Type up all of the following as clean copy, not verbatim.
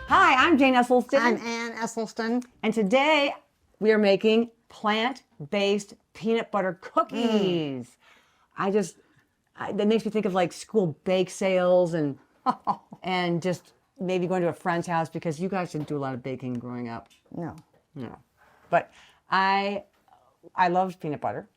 Hi, I'm Jane Esselstyn. I'm Ann Esselstyn. And today we are making plant-based peanut butter cookies. That makes me think of like school bake sales and and just maybe going to a friend's house because you guys didn't do a lot of baking growing up. No. No. But I love peanut butter.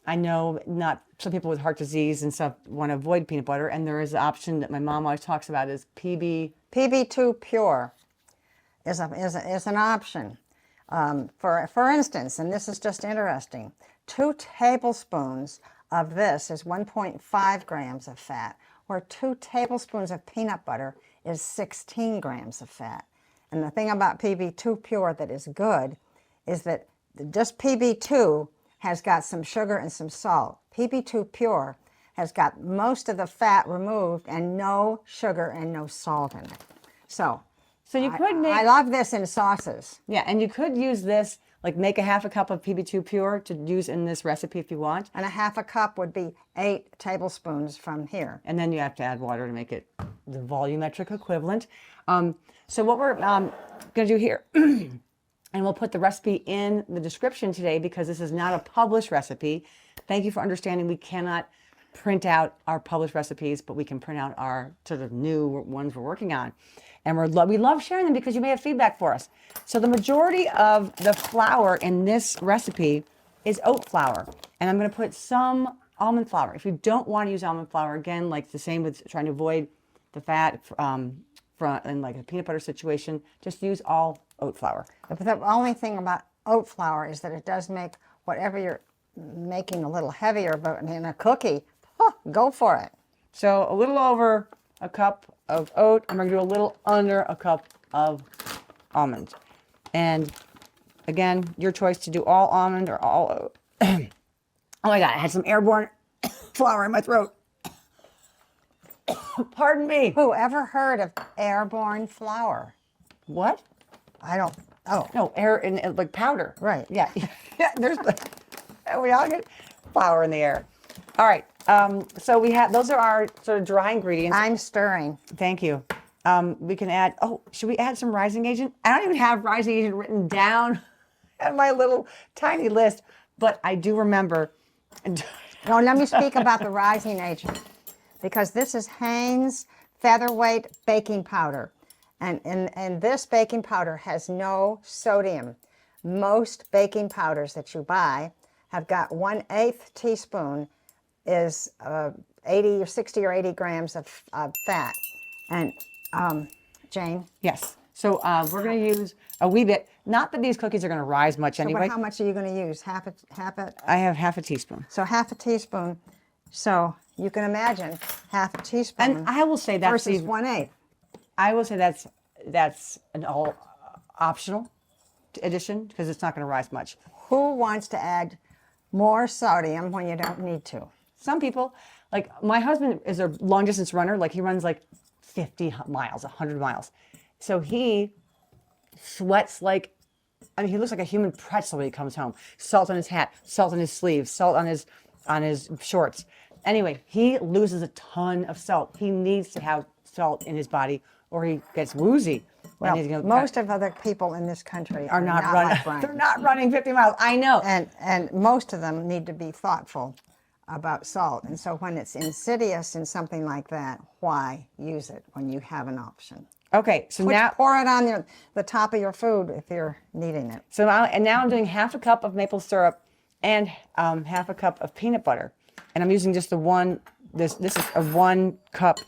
I know not some people with heart disease and stuff want to avoid peanut butter, and there is an option that my mom always talks about is PB2 Pure is an option. For instance, and this is just interesting, 2 tablespoons of this is 1.5 grams of fat, where 2 tablespoons of peanut butter is 16 grams of fat. And the thing about PB2 Pure that is good is that just PB2 has got some sugar and some salt. PB2 Pure has got most of the fat removed and no sugar and no salt in it. So you could make... I love this in sauces. Yeah, and you could use this, like make a half a cup of PB2 Pure to use in this recipe if you want. And a half a cup would be 8 tablespoons from here. And then you have to add water to make it the volumetric equivalent. So what we're going to do here, and we'll put the recipe in the description today because this is not a published recipe. Thank you for understanding we cannot print out our published recipes, but we can print out our sort of new ones we're working on. And we love sharing them because you may have feedback for us. So the majority of the flour in this recipe is oat flour. And I'm going to put some almond flour. If you don't want to use almond flour, again, like the same with trying to avoid the fat in like a peanut butter situation, just use all oat flour. But the only thing about oat flour is that it does make whatever you're making a little heavier, but in a cookie, go for it. So a little over a cup of oat. I'm going to do a little under a cup of almond. And again, your choice to do all almond or all oat. Oh my God, I had some airborne flour in my throat. Pardon me. Who ever heard of airborne flour? What? I don't. Oh. No, air in like powder. Right. Yeah. Yeah, we all get flour in the air. All right. So those are our sort of dry ingredients. I'm stirring. Thank you. We can add, should we add some rising agent? I don't even have rising agent written down on my little tiny list, but I do remember. No, let me speak about the rising agent, because this is Hanes Featherweight Baking Powder. And this baking powder has no sodium. Most baking powders that you buy have got 1/8 teaspoon is 80 or 60 or 80 grams of fat. And Jane? Yes. So we're going to use a wee bit. Not that these cookies are going to rise much anyway. So how much are you going to use? Half a? I have half a teaspoon. So half a teaspoon. So you can imagine half a teaspoon. And I will say that's versus 1/8. I will say that's an all optional addition because it's not going to rise much. Who wants to add more sodium when you don't need to? Some people, like my husband is a long distance runner. Like he runs like 50 miles, 100 miles. So he sweats like, he looks like a human pretzel when he comes home. Salt on his hat, salt on his sleeves, salt on his shorts. Anyway, he loses a ton of salt. He needs to have salt in his body or he gets woozy. Well, most of other people in this country are not running. Like they're not running 50 miles. I know. And most of them need to be thoughtful about salt. And so when it's insidious in something like that, why use it when you have an option? Okay, so now pour it on the top of your food if you're needing it. So now I'm doing half a cup of maple syrup and half a cup of peanut butter, and I'm using just the one. This is a 1 cup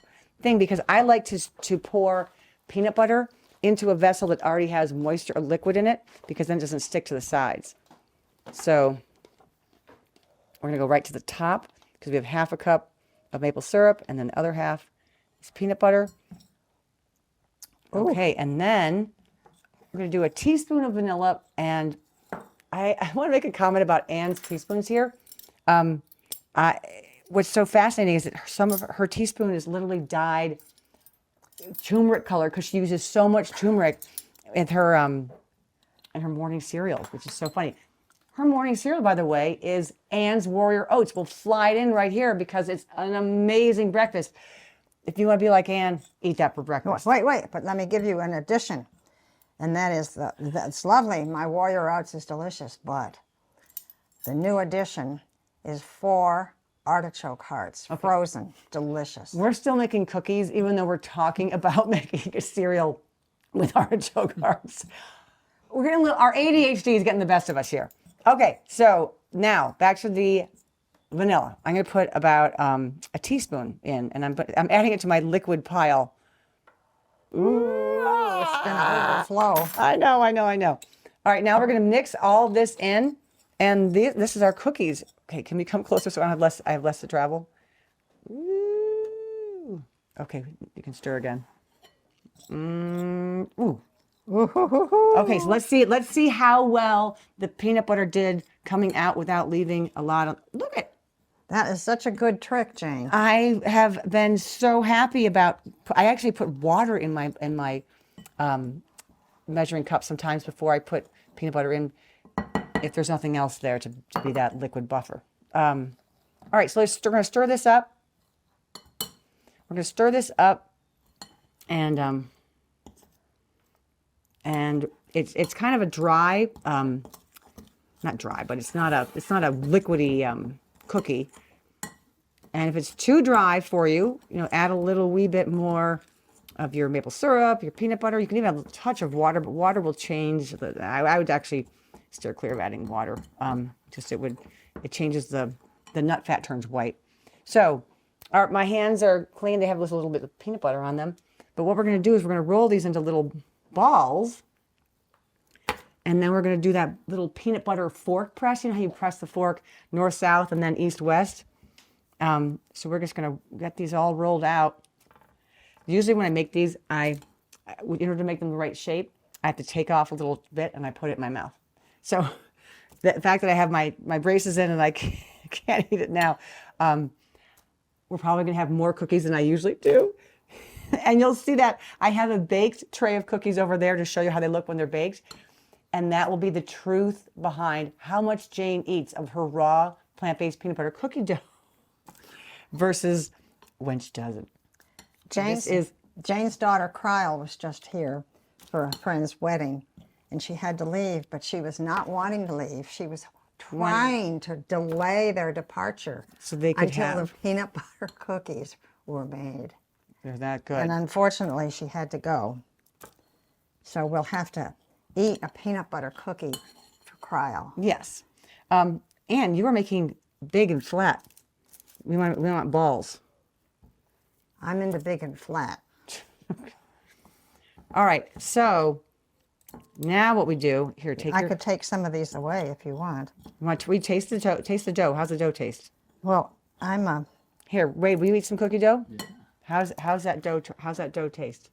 thing because I like to pour peanut butter into a vessel that already has moisture or liquid in it because then it doesn't stick to the sides. So we're going to go right to the top because we have half a cup of maple syrup and then the other half is peanut butter. Okay, and then we're going to do a teaspoon of vanilla. And I want to make a comment about Anne's teaspoons here. What's so fascinating is that some of her teaspoon is literally dyed turmeric color because she uses so much turmeric in her morning cereal, which is so funny. Her morning cereal, by the way, is Anne's Warrior Oats. We'll fly it in right here because it's an amazing breakfast. if you want to be like Ann, eat that for breakfast. Wait, but let me give you an addition. And that is, that's lovely. My Warrior Oats is delicious, but the new addition is 4 artichoke hearts, frozen, delicious. We're still making cookies, even though we're talking about making a cereal with artichoke hearts. Our ADHD is getting the best of us here. Okay, so now back to the vanilla. I'm going to put about a teaspoon in, and I'm adding it to my liquid pile. Ooh, It's gonna overflow. I know. All right, now we're going to mix all this in, and this is our cookies. Okay, can we come closer so I have less to travel? Ooh. Okay, you can stir again. Ooh. Okay, so let's see how well the peanut butter did coming out without leaving a lot of. Look at. That is such a good trick, Jane. I have been so happy about. I actually put water in my measuring cup sometimes before I put peanut butter in, if there's nothing else there to be that liquid buffer. All right, so we're going to stir this up. We're going to stir this up, and it's kind of a dry, not dry, but it's not a liquidy cookie. And if it's too dry for you, add a wee bit more of your maple syrup, your peanut butter. You can even add a touch of water, but water will change. I would actually steer clear of adding water. It changes the nut fat turns white. So my hands are clean. They have this little bit of peanut butter on them. But what we're going to do is we're going to roll these into little balls. And then we're going to do that little peanut butter fork press. You know how you press the fork north, south, and then east, west? So we're just going to get these all rolled out. Usually when I make these, in order to make them the right shape, I have to take off a little bit and I put it in my mouth. So the fact that I have my braces in and I can't eat it now, we're probably going to have more cookies than I usually do. And you'll see that I have a baked tray of cookies over there to show you how they look when they're baked. And that will be the truth behind how much Jane eats of her raw plant-based peanut butter cookie dough versus when she doesn't. Jane's daughter, Kryle, was just here for a friend's wedding, and she had to leave, but she was not wanting to leave. She was trying to delay their departure so they could until the peanut butter cookies were made. They're that good. And unfortunately, she had to go. So we'll have to eat a peanut butter cookie for Kryle. Yes. Ann, you are making big and flat. We want balls. I'm into big and flat. All right. So now what we do here? I could take some of these away if you want. We taste the dough. Taste the dough. How's the dough taste? Well, I'm Here, Wade. Will you eat some cookie dough? Yeah. How's that dough? How's that dough taste?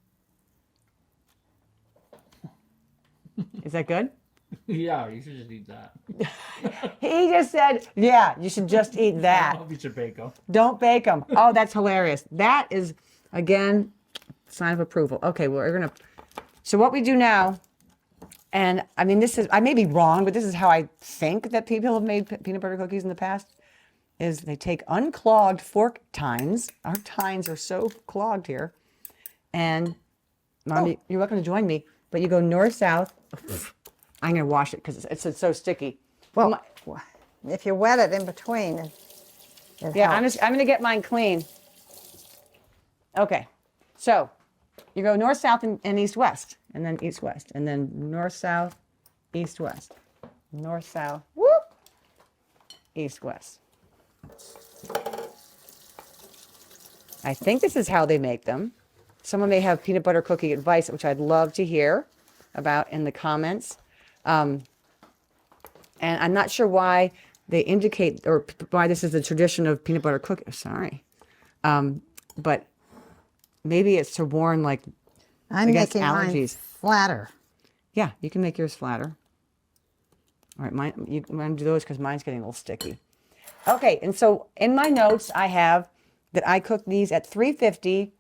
Is that good? Yeah, you should just eat that. He just said, yeah, you should just eat that. You should bake them. Don't bake them. Oh, that's hilarious. That is, again, sign of approval. Okay, well, we're going to, so what we do now, and I mean, I may be wrong, but this is how I think that people have made peanut butter cookies in the past, is they take unclogged fork tines. Our tines are so clogged here. And, Mommy, you're welcome to join me, but you go north-south. I'm going to wash it because it's so sticky. well. If you wet it in between, it Yeah, helps. I'm going to get mine clean. Okay, so you go north, south, and east, west, and then east, west, and then north, south, east, west, north, south, whoop, east, west. I think this is how they make them. Someone may have peanut butter cookie advice, which I'd love to hear about in the comments. And I'm not sure why they indicate or why this is the tradition of peanut butter cookie. Sorry. But maybe it's to warn I'm against making mine allergies. flatter. Yeah, you can make yours flatter. All right, you want to do those because mine's getting a little sticky. Okay, and so in my notes I have that I cook these at 350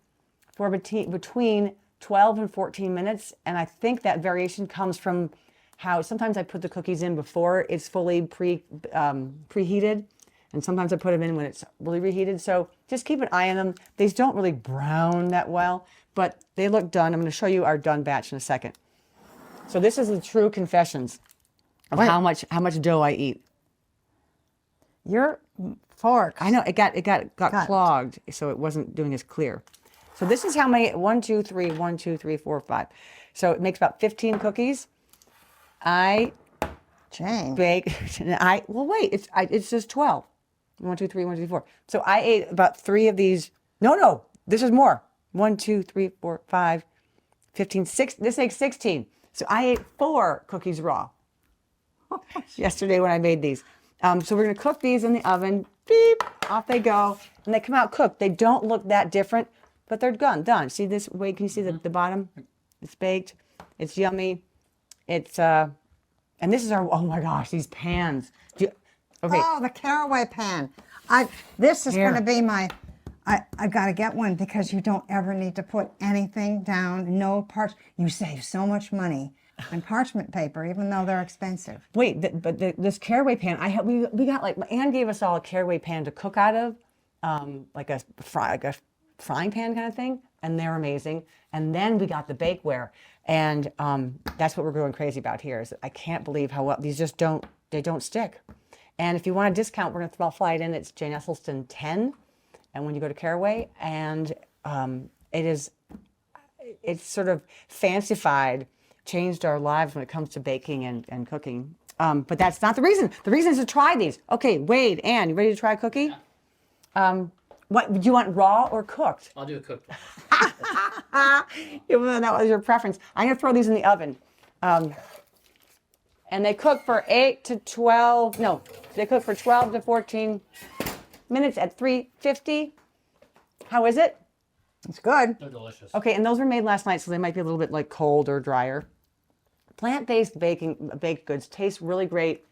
for between 12 and 14 minutes, and I think that variation comes from how sometimes I put the cookies in before it's fully preheated, And sometimes I put them in when it's really reheated. So just keep an eye on them. These don't really brown that well, but they look done. I'm going to show you our done batch in a second. So this is the true confessions of Wait. how much dough I eat. Your fork. I know it got clogged, so it wasn't doing as clear. So this is how many 1, 2, 3, 1, 2, 3, 4, 5. So it makes about 15 cookies. I Jane. bake. Well, wait. It's just 12. 1, 2, 3, 1, 2, 4. So I ate about 3 of these. No. This is more. 1, 2, 3, 4, 5, 15, 6. This makes 16. So I ate 4 cookies raw yesterday when I made these. So we're going to cook these in the oven. Beep, off they go. And they come out cooked. They don't look that different, but they're done. See this? Wait, can you see the bottom? It's baked. It's yummy. It's, and this is our, oh my gosh, these pans. Okay. Oh, the caraway pan. This is Here. going to be my, I got to get one because you don't ever need to put anything down. No parch. You save so much money on parchment paper, even though they're expensive. Wait, this caraway pan, we got like, Anne gave us all a caraway pan to cook out of, like a frying pan kind of thing, and they're amazing. And then we got the bakeware, and that's what we're going crazy about here. Is I can't believe how well these just don't stick. And if you want a discount, we're gonna fly it in. It's Jane Esselstyn 10, and when you go to Caraway, and it's sort of fancified, changed our lives when it comes to baking and cooking. But that's not the reason. The reason is to try these. Okay, Wade, Ann, you ready to try a cookie? What do you want, raw or cooked? I'll do a cooked one. Even though that was your preference. I'm gonna throw these in the oven. And they cook for 8 to 12, no, they cook for 12 to 14 minutes at 350. How is it? It's good. They're delicious. Okay, and those were made last night, so they might be a little bit like cold or drier. Plant-based baked goods taste really great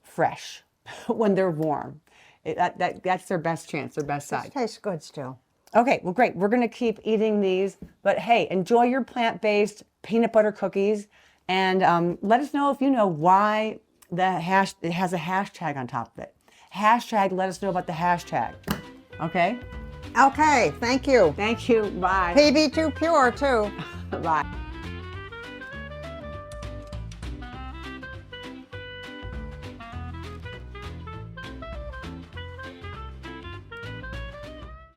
fresh when they're warm. That's their best chance, their best side. It tastes good still. Okay, well, great. We're going to keep eating these. But hey, enjoy your plant-based peanut butter cookies. And let us know if you know why it has a hashtag on top of it. Hashtag, let us know about the hashtag. Okay? Okay, thank you. Thank you. Bye. PB2 Pure, too. Bye.